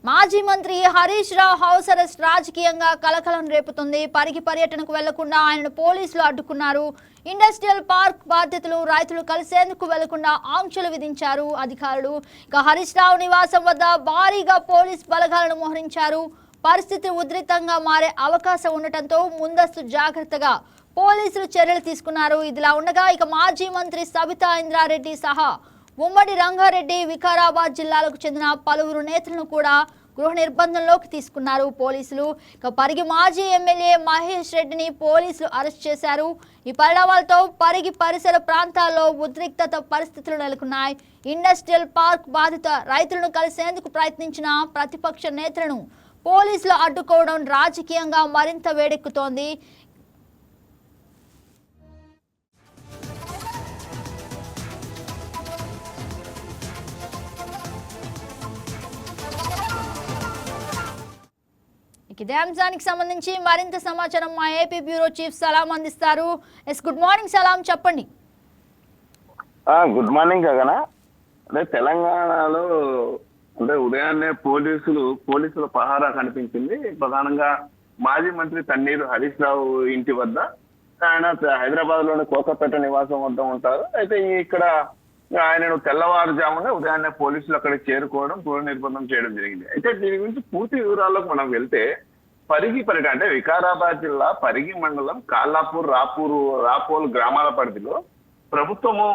మాజీ మంత్రి Harish Rao house arrest రాజకీయంగా కలకలం రేపుతుంది. పరిగి పర్యటనకు వెళ్లకుండా ఆయనను పోలీసులు అడ్డుకున్నారు. ఇండస్ట్రియల్ పార్క్ బాధితులు రైతులు కలిసేందుకు వెళ్లకుండా ఆంక్షలు విధించారు అధికారులు. ఇక హరీష్ రావు నివాసం వద్ద భారీగా పోలీస్ బలగాలను మోహరించారు. పరిస్థితి ఉధృతంగా మారే అవకాశం ఉండటంతో ముందస్తు జాగ్రత్తగా పోలీసులు చర్యలు తీసుకున్నారు. ఇదిలా ఉండగా ఇక మాజీ మంత్రి సబితా ఇంద్రారెడ్డి సహా ఉమ్మడి రంగారెడ్డి, వికారాబాద్ జిల్లాలకు చెందిన పలువురు నేతలను కూడా గృహ నిర్బంధంలోకి తీసుకున్నారు పోలీసులు. ఇక పరిగి మాజీ ఎమ్మెల్యే మహేష్ రెడ్డిని పోలీసులు అరెస్ట్ చేశారు. ఈ పరిణామాలతో పరిగి పరిసర ప్రాంతాల్లో ఉద్రిక్తత పరిస్థితులు నెలకొన్నాయి. ఇండస్ట్రియల్ పార్క్ బాధిత రైతులను కలిసేందుకు ప్రయత్నించిన ప్రతిపక్ష నేతలను పోలీసులు అడ్డుకోవడం రాజకీయంగా మరింత వేడెక్కుతోంది. ఇదే అంశానికి సంబంధించి మరింత సమాచారం మా ఏపీ బ్యూరో చీఫ్ సలాం అందిస్తారు. గుడ్ మార్నింగ్ సలాం, చెప్పండి. గుడ్ మార్నింగ్ గగన. అంటే తెలంగాణలో అంటే ఉదయాన్నే పోలీసుల పహారా కనిపించింది. ప్రధానంగా మాజీ మంత్రి తన్నీరు హరీష్ రావు ఇంటి వద్ద. ఆయన హైదరాబాద్ లోని కోకపేట నివాసం వద్ద ఉంటారు. అయితే ఇక్కడ ఆయనను తెల్లవారుజామున ఉదయాన్నే పోలీసులు అక్కడికి చేరుకోవడం, గృహ నిర్బంధం చేయడం జరిగింది. అయితే దీని గురించి పూర్తి వివరాల్లోకి మనం వెళ్తే పరిగి అంటే వికారాబాద్ జిల్లా పరిగి మండలం కాల్లాపూర్, రాపోల్ గ్రామాల పరిధిలో ప్రభుత్వము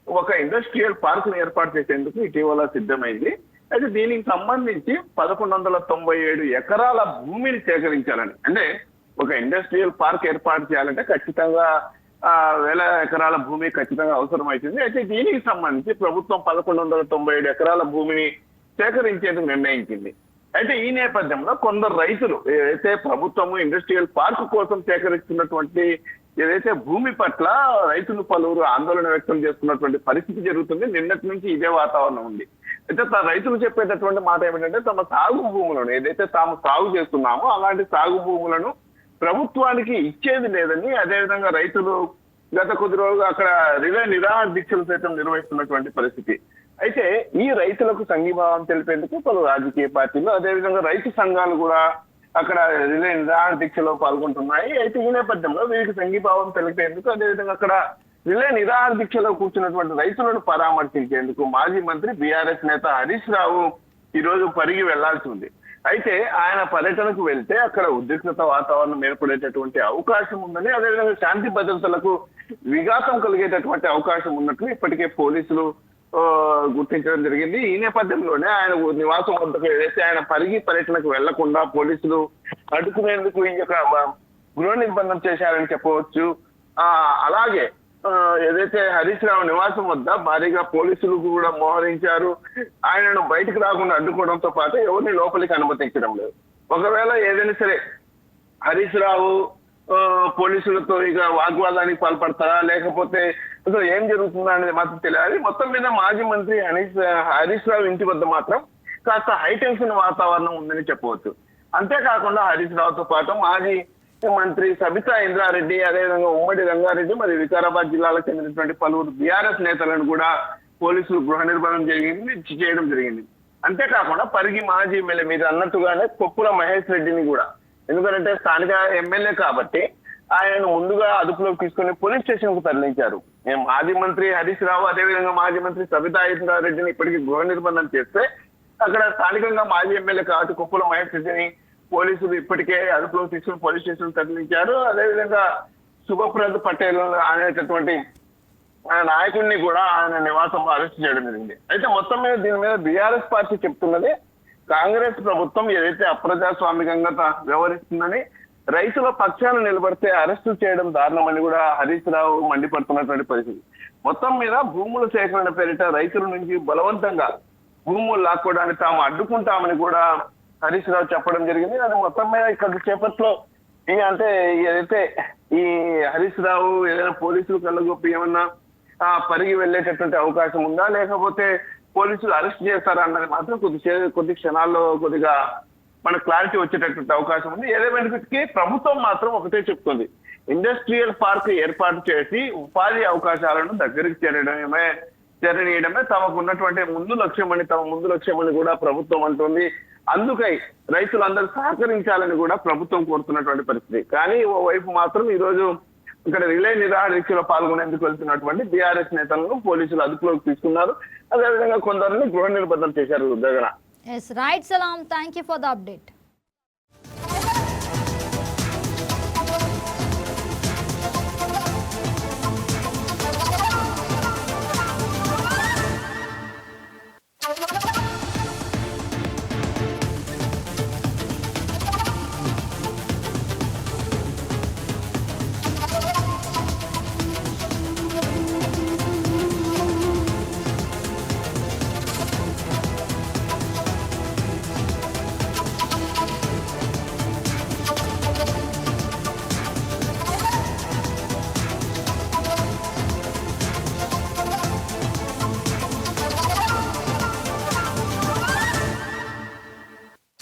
ఒక ఇండస్ట్రియల్ పార్క్ ను ఏర్పాటు చేసేందుకు ఇటీవల సిద్ధమైంది. అయితే దీనికి సంబంధించి 1197 ఎకరాల భూమిని సేకరించాలని, అంటే ఒక ఇండస్ట్రియల్ పార్క్ ఏర్పాటు చేయాలంటే ఖచ్చితంగా వేల ఎకరాల భూమి ఖచ్చితంగా అవసరం అవుతుంది. అయితే దీనికి సంబంధించి ప్రభుత్వం 1197 ఎకరాల భూమిని సేకరించేందుకు నిర్ణయించింది. అయితే ఈ నేపథ్యంలో కొందరు రైతులు ఏదైతే ప్రభుత్వము ఇండస్ట్రియల్ పార్క్ కోసం సేకరిస్తున్నటువంటి ఏదైతే భూమి పట్ల రైతులు పలువురు ఆందోళన వ్యక్తం చేస్తున్నటువంటి పరిస్థితి జరుగుతుంది. నిన్నటి నుంచి ఇదే వాతావరణం ఉంది. అయితే రైతులు చెప్పేటటువంటి మాట ఏమిటంటే తమ సాగు భూములను ఏదైతే తాము సాగు చేస్తున్నామో అలాంటి సాగు భూములను ప్రభుత్వానికి ఇచ్చేది లేదని, అదేవిధంగా రైతులు గత కొద్ది రోజులుగా అక్కడ రిలే నిరాహార దీక్షలు సైతం నిర్వహిస్తున్నటువంటి పరిస్థితి. అయితే ఈ రైతులకు సంఘీభావం తెలిపేందుకు పలు రాజకీయ పార్టీలు, అదేవిధంగా రైతు సంఘాలు కూడా అక్కడ రిలే నిరాహార దీక్షలో పాల్గొంటున్నాయి. అయితే ఈ నేపథ్యంలో వీరికి సంఘీభావం తెలిపేందుకు, అదేవిధంగా అక్కడ రిలే నిరాహార దీక్షలో కూర్చున్నటువంటి రైతులను పరామర్శించేందుకు మాజీ మంత్రి బీఆర్ఎస్ నేత హరీష్ రావు ఈ రోజు పరిగి వెళ్లాల్సి ఉంది. అయితే ఆయన పర్యటనకు వెళ్తే అక్కడ ఉద్రిక్తత వాతావరణం ఏర్పడేటటువంటి అవకాశం ఉందని, అదేవిధంగా శాంతి భద్రతలకు విఘాతం కలిగేటటువంటి అవకాశం ఉన్నట్లు ఇప్పటికే పోలీసులు గుర్తించడం జరిగింది. ఈ నేపథ్యంలోనే ఆయన నివాసం వద్దకు ఏదైతే ఆయన పరిగి పర్యటనకు వెళ్లకుండా పోలీసులు అడ్డుకునేందుకు ఈ యొక్క గృహ నిర్బంధం చేశారని చెప్పవచ్చు. అలాగే ఏదైతే హరీష్ రావు నివాసం వద్ద భారీగా పోలీసులు కూడా మోహరించారు. ఆయనను బయటకు రాకుండా అడ్డుకోవడంతో పాటు ఎవరిని లోపలికి అనుమతించడం లేదు. ఒకవేళ ఏదైనా సరే హరీష్ రావు పోలీసులతో ఇక వాగ్వాదానికి పాల్పడతారా, లేకపోతే అసలు ఏం జరుగుతుందా అనేది మాత్రం తెలియాలి. మొత్తం మీద మాజీ మంత్రి హరీష్ రావు ఇంటి వద్ద మాత్రం కాస్త హైటెన్షన్ వాతావరణం ఉందని చెప్పవచ్చు. అంతేకాకుండా హరీష్ రావుతో పాటు మాజీ మంత్రి సబితా ఇంద్రారెడ్డి, అదేవిధంగా ఉమ్మడి రంగారెడ్డి మరియు వికారాబాద్ జిల్లాలకు చెందినటువంటి పలువురు బీఆర్ఎస్ నేతలను కూడా పోలీసులు గృహ నిర్బంధం చేయడం జరిగింది. అంతేకాకుండా పరిగి మాజీ ఎమ్మెల్యే మీరు అన్నట్టుగానే కొప్పుల మహేష్ రెడ్డిని కూడా, ఎందుకంటే స్థానిక ఎమ్మెల్యే కాబట్టి ఆయనను ముందుగా అదుపులోకి తీసుకుని పోలీస్ స్టేషన్ కు తరలించారు. మాజీ మంత్రి హరీష్ రావు, అదేవిధంగా మాజీ మంత్రి సబితా ఇంద్రారెడ్డిని ఇప్పటికీ గృహ నిర్బంధం చేస్తే అక్కడ స్థానికంగా మాజీ ఎమ్మెల్యే కాబట్టి కొప్పుల మహేష్ రెడ్డిని పోలీసులు ఇప్పటికే అదుపులో తీసుకుని పోలీస్ స్టేషన్ తరలించారు. అదేవిధంగా శుభప్రద్ పటేల్ అనేటటువంటి నాయకుడిని కూడా ఆయన నివాసంలో అరెస్ట్ చేయడం జరిగింది. అయితే మొత్తం మీద దీని మీద బీఆర్ఎస్ పార్టీ చెప్తున్నది కాంగ్రెస్ ప్రభుత్వం ఏదైతే అప్రజాస్వామికంగా వ్యవహరిస్తుందని, రైతుల పక్షాన్ని నిలబడితే అరెస్టు చేయడం దారుణమని కూడా హరీష్ రావు మండిపడుతున్నటువంటి పరిస్థితి. మొత్తం మీద భూముల సేకరణ పేరిట రైతుల నుంచి బలవంతంగా భూములు లాక్కోవడానికి తాము అడ్డుకుంటామని కూడా హరీష్ రావు చెప్పడం జరిగింది. అది మొత్తం మీద ఇక్కడ చేపట్లో అంటే ఏదైతే ఈ హరీష్ రావు ఏదైనా పోలీసులు కళ్ళగొప్పి ఏమన్నా పరిగి వెళ్ళేటటువంటి అవకాశం ఉందా, లేకపోతే పోలీసులు అరెస్ట్ చేస్తారా అన్నది మాత్రం కొద్ది క్షణాల్లో కొద్దిగా మనకు క్లారిటీ వచ్చేటటువంటి అవకాశం ఉంది. ఏదేమైనప్పటికీ ప్రభుత్వం మాత్రం ఒకటే చెప్తుంది, ఇండస్ట్రియల్ పార్క్ ఏర్పాటు చేసి ఉపాధి అవకాశాలను దగ్గరికి చేరడమే చేరనీయడమే తమకు ఉన్నటువంటి తమ ముందు లక్ష్యమని కూడా ప్రభుత్వం అంటుంది. అందుకై రైతులందరూ సహకరించాలని కూడా ప్రభుత్వం కోరుతున్నటువంటి పరిస్థితి. కానీ ఓవైపు మాత్రం ఈ రోజు ఇక్కడ రిలే నిరాహార దీక్షలో పాల్గొనేందుకు వెళ్తున్నటువంటి బీఆర్ఎస్ నేతలను పోలీసులు అదుపులోకి తీసుకున్నారు. అదేవిధంగా కొందరిని గృహ నిర్బంధం చేశారు. గగన. Yes, right, Salam. Thank you for the update.